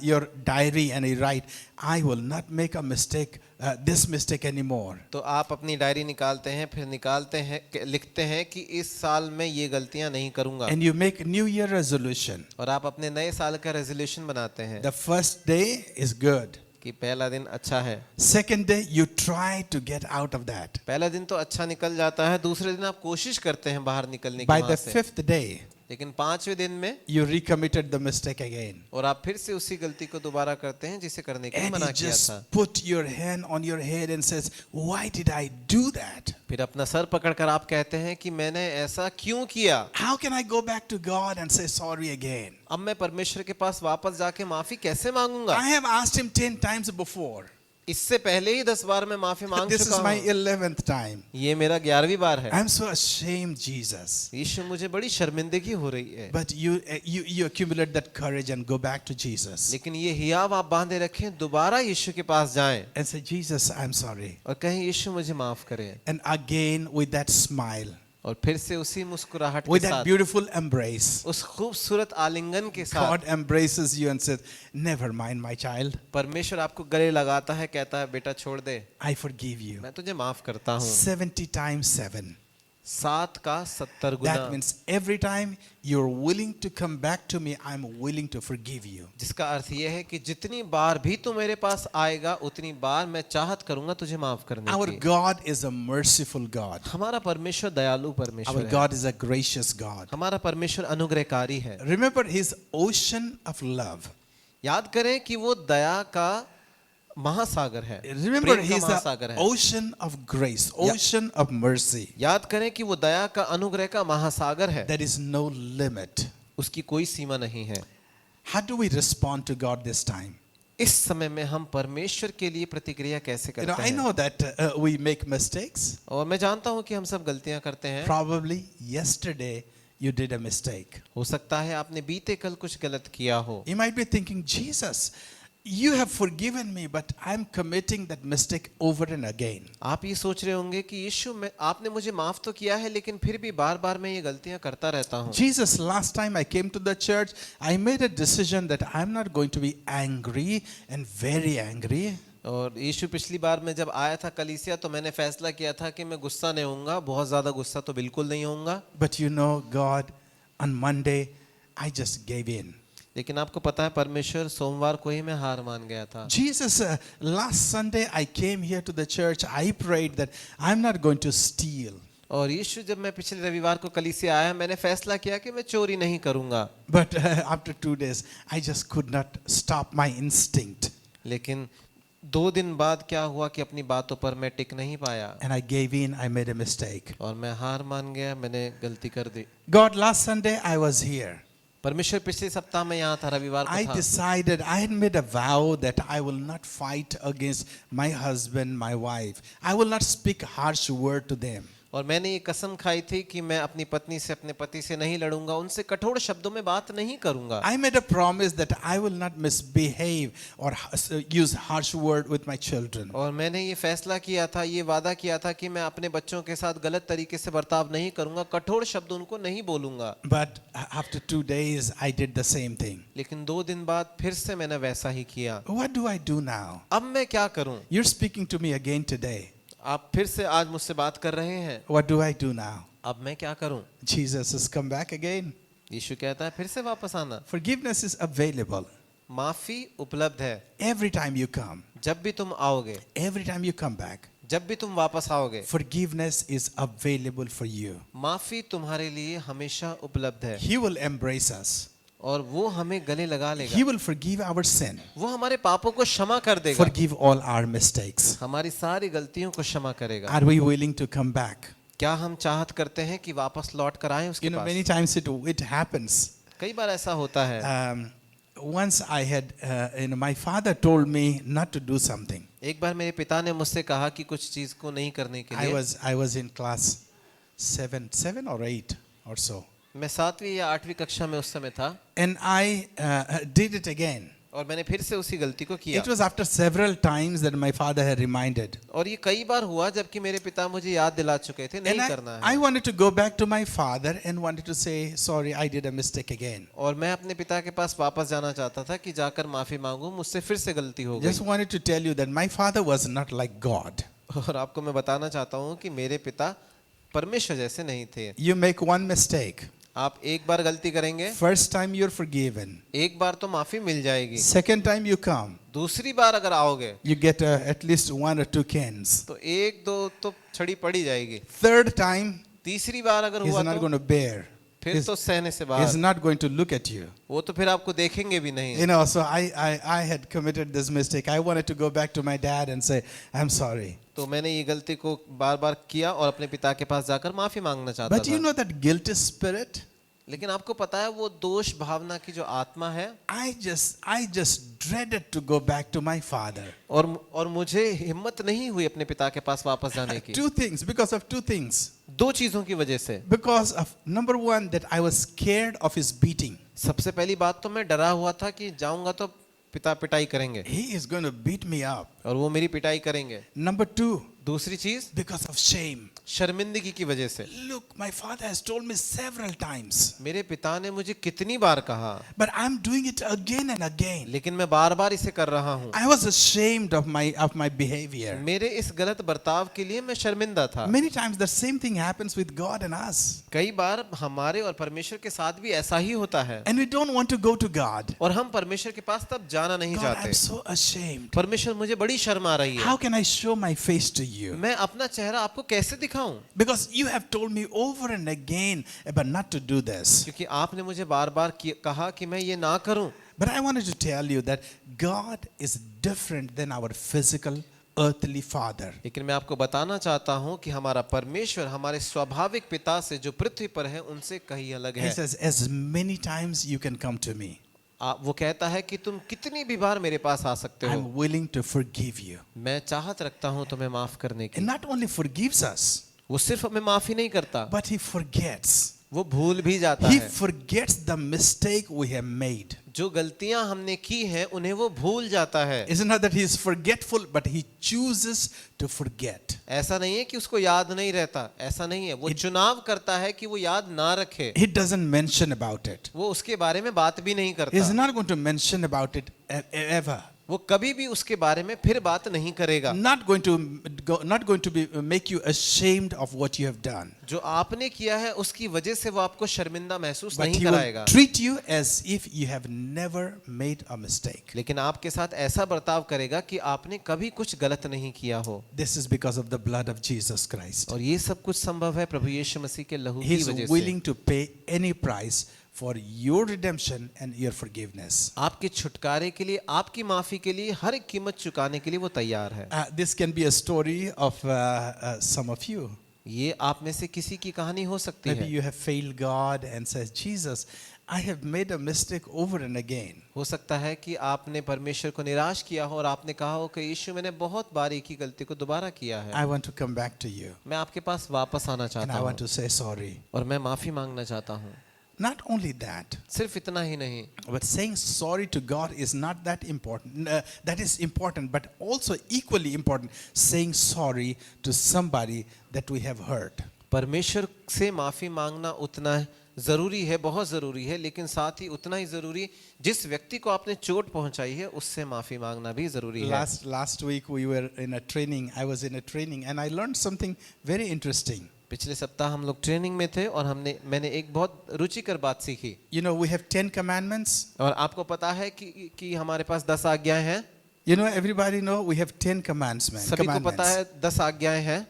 your diary and you write, I will not make a mistake, this mistake anymore. तो आप अपनी डायरी निकालते हैं, फिर लिखते हैं कि इस साल में ये गलतियां नहीं करूंगा, And you make New Year resolution. और आप अपने नए साल का रेजोल्यूशन बनाते हैं The first day is good. कि पहला दिन अच्छा है। Second day, you try to get out of that. पहला दिन तो अच्छा निकल जाता है, दूसरे दिन आप कोशिश करते हैं बाहर निकलने की By वहां the से। fifth day, लेकिन 5वें दिन में you recommitted the mistake again. और आप फिर से उसी गलती को दोबारा करते हैं जिसे करने के लिए And मना you किया just था। put your hand on your head and says, why did I do that? फिर अपना सर पकड़कर आप कहते हैं कि मैंने ऐसा क्यों किया। How can I go back to God and say sorry again? अब मैं परमेश्वर के पास वापस जाके माफी कैसे मांगूंगा। I have asked him 10 times before. इससे पहले ही 10 बार मैं माफी मांग This चुका is my हूँ। 11th time. ये मेरा 11वीं बार है। I'm so ashamed, Jesus. यीशु मुझे बड़ी शर्मिंदगी हो रही है। But you accumulate that courage and go back to Jesus लेकिन ये हियाव आप बांधे रखें, दोबारा यीशु के पास जाएं and say, Jesus, I'm sorry. और कहें यीशु मुझे माफ करें। And again with that smile, और फिर से उसी मुस्कुराहट के with that साथ, beautiful embrace, उस खूबसूरत आलिंगन के साथ God embraces you and says, never mind, my child. परमेश्वर आपको गले लगाता है, कहता है बेटा छोड़ दे, I forgive you. मैं तुझे माफ करता हूँ। 70 times 7. 7 का 70 गुना, That means every time you're willing to come back to me, I'm willing to forgive you. जिसका अर्थ यह है कि जितनी बार भी तू मेरे पास आएगा उतनी बार मैं चाहत करूंगा तुझे माफ करने Our की। God is a merciful God. हमारा परमेश्वर दयालु परमेश्वर Our है। God is a gracious God. हमारा परमेश्वर अनुग्रहकारी है। Remember his ocean of love. याद करें कि वो दया का महासागर है, Remember प्रेम का he's महासागर the है। ocean of grace, ocean of mercy. याद करें कि वो दया का अनुग्रह का महासागर है, There is no limit. उसकी कोई सीमा नहीं है। How do we respond to God this time? इस समय में हम परमेश्वर के लिए प्रतिक्रिया कैसे You know, करते I हैं? know that we make mistakes. और मैं जानता हूं कि हम सब गलतियां करते हैं। Probably yesterday you did a mistake. हो सकता है आपने बीते कल कुछ गलत किया हो। You might be thinking, Jesus, you have forgiven me, but I'm committing that mistake over and again. आप ये सोच रहे होंगे कि यीशु में आपने मुझे माफ तो किया है लेकिन फिर भी बार बार मैं ये गलतियां करता रहता हूँ। Jesus, last time I came to the church, I made a decision that I'm not going to be angry and very angry. और यीशु पिछली बार मैं जब आया था कलीसिया तो मैंने फैसला किया था कि मैं गुस्सा नहीं होऊंगा, बहुत ज्यादा गुस्सा तो बिल्कुल नहीं होऊंगा। But you know, God, on Monday, I just gave in. लेकिन आपको पता है परमेश्वर सोमवार को ही मैं हार मान गया था। Jesus, last Sunday I came here to the church, I prayed that I'm not going to steal. और यीशु जब मैं पिछले रविवार को कलीसिया आया मैंने फैसला किया कि मैं चोरी नहीं करूंगा। But after 2 days, I just could not stop my instinct. लेकिन 2 दिन बाद क्या हुआ कि अपनी बातों पर मैं टिक नहीं पाया And I gave in, I made a mistake. और मैं हार मान गया, मैंने गलती कर दी। God, last Sunday I was here. परमेश्वर पिछले सप्ताह में यहाँ था, रविवार I को था। decided, I had made a vow that I will not fight against my husband, my wife. I will not speak harsh word to them. और मैंने ये कसम खाई थी कि मैं अपनी पत्नी से, अपने पति से नहीं लड़ूंगा, उनसे कठोर शब्दों में बात नहीं करूंगा। I made a promise that I will not misbehave or use harsh word with my children. और मैंने ये फैसला किया था, ये वादा किया था कि मैं अपने बच्चों के साथ गलत तरीके से बर्ताव नहीं करूंगा, कठोर शब्द उनको नहीं बोलूंगा। But after 2 days, I did the same thing. लेकिन 2 दिन बाद फिर से मैंने वैसा ही किया। What do I do now? अब मैं क्या करूं? You're speaking to me again today. आप फिर से आज मुझसे बात कर रहे हैं, What do I do now? अब मैं क्या करूं? Jesus has come back again. यीशु कहता है फिर से वापस आना। Forgiveness is available माफी उपलब्ध है every time you come. जब भी तुम आओगे, Every time you come back, जब भी तुम वापस आओगे। forgiveness is available for you. माफी तुम्हारे लिए हमेशा उपलब्ध है He will embrace us. और वो हमें गले लगा लेगा। He will forgive our sin, वो हमारे पापों को क्षमा कर देगा, forgive all our mistakes. हमारी सारी गलतियों को क्षमा करेगा। Are we willing to come back? क्या हम चाहत करते हैं कि वापस लौट कर आए उसके You know, pass? many times it happens. कई बार ऐसा होता है। Once I had, my father told me not to do something. एक बार मेरे पिता ने मुझसे कहा कि कुछ चीज को नहीं करने के लिए। I was in class 7 or 8 or so. मैं 7वीं या 8वीं कक्षा में उस समय था And I did it again. और मैंने फिर से उसी गलती को किया। It was after several times that my father had reminded. और ये कई बार हुआ जबकि मेरे पिता मुझे याद दिला चुके थे नहीं And करना I है। wanted to go back to my father and wanted to say, sorry, I did a mistake again. और मैं अपने पिता के पास वापस जाना चाहता था कि जाकर माफी मांगूं, मुझसे फिर से गलती हो Just गई। wanted to tell you that my father was not like God. और आपको मैं बताना चाहता हूं कि मेरे पिता परमेश्वर जैसे नहीं थे। You make one mistake. आप एक बार गलती करेंगे, First time you're forgiven. एक बार तो माफी मिल जाएगी। Second time you come, दूसरी बार अगर आओगे you get at least 1 or 2 cans. तो 1-2 तो छड़ी पड़ी जाएगी। Third time, तीसरी बार अगर he's हुआ not तो going to bear. फिर तो सहने से He's बाहर, not going to look at you. वो तो फिर आपको देखेंगे भी नहीं। You know, so I had committed this mistake. I wanted to go back to my dad and say, I'm sorry. तो मैंने ये गलती को बार बार किया और अपने पिता के पास जाकर माफी मांगना चाहता But you था। know that guilty spirit? लेकिन आपको पता है वो दोष भावना की जो आत्मा है, I just dreaded to go back to my father. और मुझे हिम्मत नहीं हुई अपने पिता के पास वापस जाने की। Two things, because of two things. दो चीजों की वजह से। Because of number one, that I was scared of his beating. सबसे पहली बात तो मैं डरा हुआ था कि जाऊंगा तो पिता पिटाई करेंगे He is going to beat me up. और वो मेरी पिटाई करेंगे। Number two, दूसरी चीज, because of shame. शर्मिंदगी की वजह से। Look, my father has told me several times, मेरे पिता ने मुझे कितनी बार कहा, but I'm doing it again and again. लेकिन मैं बार बार इसे कर रहा हूँ। I was ashamed of my behavior. मेरे इस गलत बर्ताव के लिए मैं शर्मिंदा था। Many times the same thing happens with God and us. कई बार हमारे और परमेश्वर के साथ भी ऐसा ही होता है, And we don't want to go to God. और हम परमेश्वर के पास तब जाना नहीं God, चाहते। I'm so ashamed. परमेश्वर मुझे बड़ी शर्म आ रही है, How can I show my face to you? मैं अपना चेहरा आपको कैसे दिखाऊं? Because you have told me over and again about not to do this. क्योंकि आपने मुझे बार बार कहा कि मैं ये ना करूं। But I wanted to tell you that God is different than our physical earthly father. लेकिन मैं आपको बताना चाहता हूं कि हमारा परमेश्वर हमारे स्वाभाविक पिता से जो पृथ्वी पर है उनसे कहीं अलग He है। says, as many times you can come to me, वो कहता है कि तुम कितनी भी बार मेरे पास आ सकते हो, I'm willing to forgive you. मैं चाहत रखता हूं तुम्हें माफ करने की। And not only forgives us, वो सिर्फ हमें माफी नहीं करता, but he forgets. वो भूल भी जाता He है। forgets the mistake we have made. जो गलतियां हमने की हैं उन्हें वो भूल जाता है। It's not that he is forgetful, but he chooses to forget. ऐसा नहीं है कि उसको याद नहीं रहता, ऐसा नहीं है, वो चुनाव करता है कि वो याद ना रखे। He doesn't mention about it. वो उसके बारे में बात भी नहीं He's करता, not going to mention about it ever. वो कभी भी उसके बारे में फिर बात नहीं करेगा। Not going to make you ashamed of what you have done. जो आपने किया है उसकी वजह से वो आपको शर्मिंदा महसूस But नहीं he will कराएगा, treat you as if you have never made a mistake. लेकिन आपके साथ ऐसा बर्ताव करेगा कि आपने कभी कुछ गलत नहीं किया हो। This is because of the blood of Jesus Christ. और ये सब कुछ संभव है प्रभु यीशु मसीह के लहू की He's वजह से। willing to pay any price for your redemption and your forgiveness. आपके छुटकारे के लिए, आपकी माफी के लिए हर एक कीमत चुकाने के लिए वो तैयार है। This can be a story of some of you. ये आप में से किसी की कहानी हो सकती Maybe है। you have failed God and said, Jesus, I have made a mistake over and again. हो सकता है कि आपने परमेश्वर को निराश किया हो और आपने कहा हो कि यीशु मैंने बहुत बार एक ही गलती को दोबारा किया है, I want to come back to you मैं आपके पास वापस आना and चाहता I हूँ want to say sorry. और मैं माफी मांगना चाहता हूँ। Not only that, सिर्फ इतना ही नहीं, but saying sorry to God is not that important. That is important, but also equally important, saying sorry to somebody that we have hurt. परमेश्वर से माफी मांगना उतना जरूरी है, बहुत जरूरी है, लेकिन साथ ही उतना ही जरूरी जिस व्यक्ति को आपने चोट पहुंचाई है उससे माफी मांगना भी जरूरी है। Last week we were in a training. I was in a training and I learned something very interesting. पिछले सप्ताह हम लोग ट्रेनिंग में थे और मैंने एक बहुत रुचिकर बात सीखी। You know, we have 10 commandments. और आपको पता है कि हमारे पास 10 आज्ञाएं हैं। You know, everybody know we have 10 commandments. सभी को पता है 10 आज्ञाएं हैं।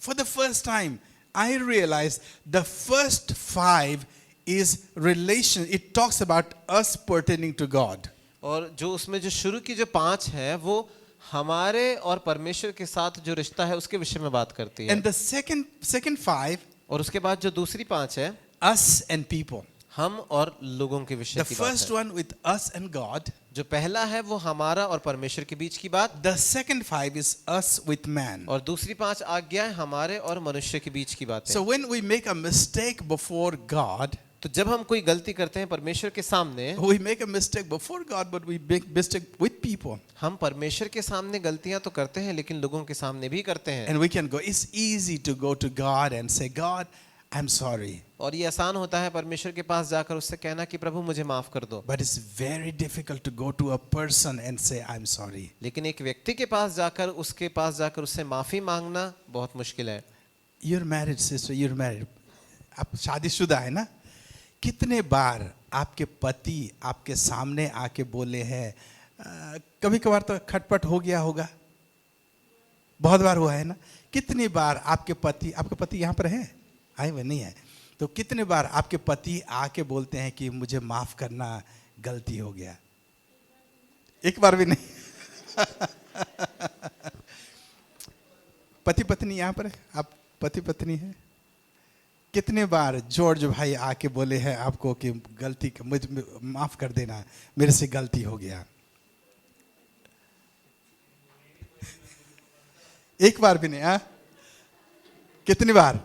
For the first time, I realized the first 5 is relation. It talks about us pertaining to God. और जो उसमें जो शुरू की जो 5 हैं वो हमारे और परमेश्वर के साथ जो रिश्ता है उसके विषय में बात करती है। And the second 5, और उसके बाद जो दूसरी 5 है, us and people. हम और लोगों के विषय The की बात first है। one with us and God. जो पहला है वो हमारा और परमेश्वर के बीच की बात, The second 5 is us with man. और दूसरी 5 आज्ञाएं हमारे और मनुष्य के बीच की बात है। So when we make a mistake before God, तो जब हम कोई गलती करते हैं परमेश्वर के सामने, we make a mistake before God, but we make mistake with people. हम परमेश्वर के सामने गलतियां तो करते हैं लेकिन लोगों के सामने भी करते हैं। And we can go, it's easy to go to God and say, God, I'm sorry. और ये आसान होता है परमेश्वर के पास जाकर उससे कहना कि प्रभु मुझे माफ कर दो। But it's very difficult to go to a person and say, I'm sorry. लेकिन एक व्यक्ति के पास जाकर उससे माफी मांगना बहुत मुश्किल है। You're married, sister, you're married. आप शादीशुदा है ना? कितने बार आपके पति आपके सामने आके बोले हैं, कभी कभार तो खटपट हो गया होगा, बहुत बार हुआ है ना? कितनी बार आपके पति यहाँ पर है, आए हुए नहीं है, तो कितने बार आपके पति आके बोलते हैं कि मुझे माफ करना, गलती हो गया? एक बार भी नहीं। पति पत्नी यहाँ पर है, आप पति पत्नी हैं? कितने बार जॉर्ज भाई आके बोले हैं आपको कि गलती मुझे माफ कर देना, मेरे से गलती हो गया? एक बार भी नहीं। हाँ, कितनी बार?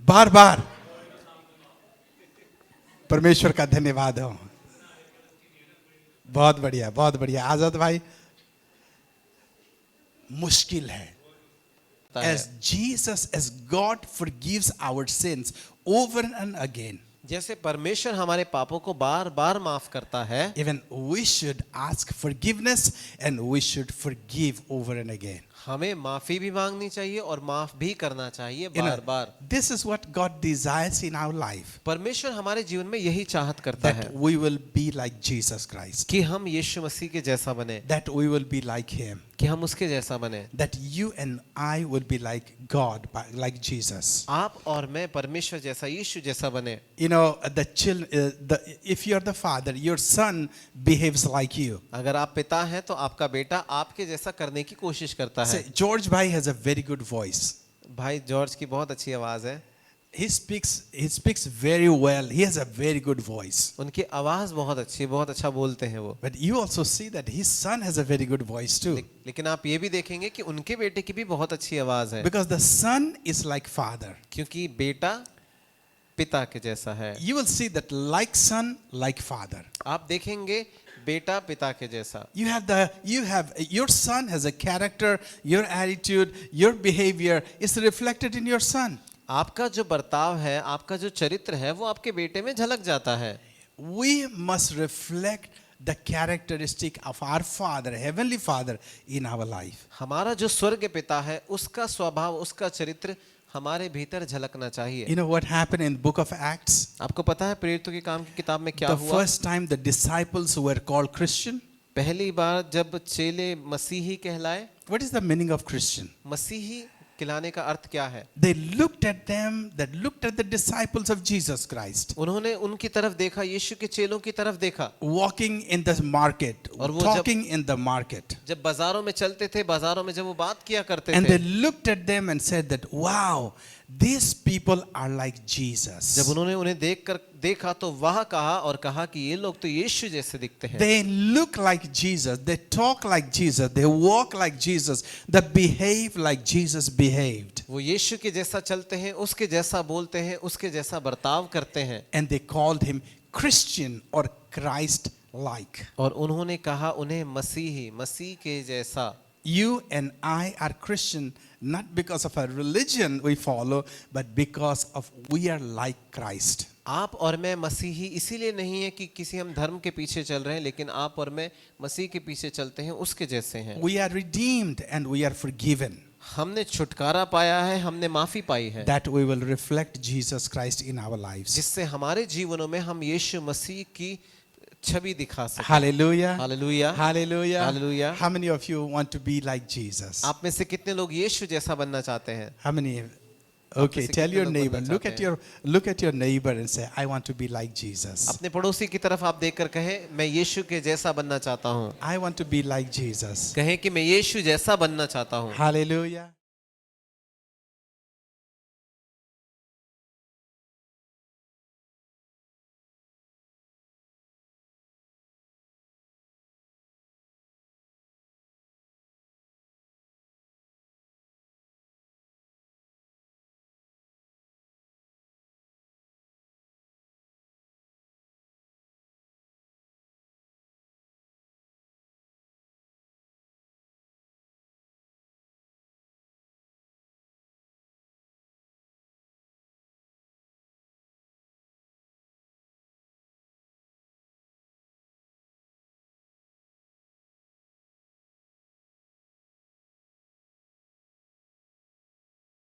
बार बार। परमेश्वर का धन्यवाद हो। बहुत बढ़िया, बहुत बढ़िया। आजाद भाई, मुश्किल है। As Jesus, as God forgives our sins over and again, जैसे परमेश्वर हमारे पापों को बार बार माफ करता है, even we should ask forgiveness and we should forgive over and again. हमें माफी भी मांगनी चाहिए और माफ भी करना चाहिए बार बार। This is what God desires in our life, परमेश्वर हमारे जीवन में यही चाहत करता है that we will be like Jesus Christ, कि हम यीशु मसीह के जैसा बने, that we will be like Him, कि हम उसके जैसा बने, that you and I will be like God, like Jesus. आप और मैं परमेश्वर जैसा, यीशु जैसा बने। You know, if you are the father, your son behaves like you. अगर आप पिता हैं तो आपका बेटा आपके जैसा करने की कोशिश करता है। Say, George Bhai has a very good voice. भाई जॉर्ज की बहुत अच्छी आवाज है। He speaks very well. He has a very good voice. उनकी आवाज बहुत अच्छी, बहुत अच्छा बोलते हैं वो। But you also see that his son has a very good voice too. लेकिन आप ये भी देखेंगे कि उनके बेटे की भी बहुत अच्छी आवाज है, Because the son is like father. क्योंकि बेटा पिता के जैसा है। You will see that like son, like father. आप देखेंगे बेटा पिता के जैसा। Your son has a character, your attitude, your behavior is reflected in your son. आपका जो बर्ताव है, आपका जो चरित्र है, वो आपके बेटे में झलक जाता है। We must reflect the characteristic of our Father, Heavenly Father, in our life. हमारा जो स्वर्ग पिता है, उसका स्वभाव, उसका चरित्र हमारे भीतर झलकना चाहिए। You know what happened in the book of Acts? आपको पता है प्रेरितों के काम की किताब में क्या The हुआ? first time the disciples were called Christian. पहली बार जब चेले मसीही कहलाए। What is the meaning of Christian? मसीही कहलाने का अर्थ क्या है? They looked at the disciples of Jesus Christ, उन्होंने उनकी तरफ देखा, यीशु के चेलों की तरफ देखा, walking in the market, और वो talking in the market. जब बाजारों में चलते थे, बाजारों में जब वो बात किया करते And थे, they looked at them and said that, wow, these people are like Jesus. जब उन्होंने उन्हें देखा तो वह कहा और कहा कि ये लोग तो यीशु जैसे दिखते हैं। They look like Jesus, they talk like Jesus, they walk like Jesus, they behave like Jesus behaved. वो यीशु के जैसा चलते हैं, उसके जैसा बोलते हैं, उसके जैसा बर्ताव करते हैं। And they called him Christian or Christ-like. और उन्होंने कहा उन्हें मसीही, मसीह के जैसा। You and I are Christian not because of a religion we follow, but because of we are like Christ. आप और मैं मसीही इसीलिए नहीं है कि किसी हम धर्म के पीछे चल रहे हैं, लेकिन आप और मैं मसीह के पीछे चलते हैं, उसके जैसे हैं। We are redeemed and we are forgiven. हमने छुटकारा पाया है, हमने माफी पाई है, That we will reflect Jesus Christ in our lives. जिससे हमारे जीवनों में हम यीशु मसीह की छवि दिखा सकें। Hallelujah. Hallelujah, Hallelujah. Hallelujah. How many of you want to be like Jesus? आप में से कितने लोग यीशु जैसा बनना चाहते हैं? How many? Okay, से tell कितने your लोग neighbor. बनना Look चाहते at your neighbor and say, I want to be like Jesus. अपने पड़ोसी की तरफ आप देखकर कहें, मैं यीशु के जैसा बनना चाहता हूँ। I want to be like Jesus. कहें कि मैं यीशु जैसा बनना चाहता हूँ। Hallelujah.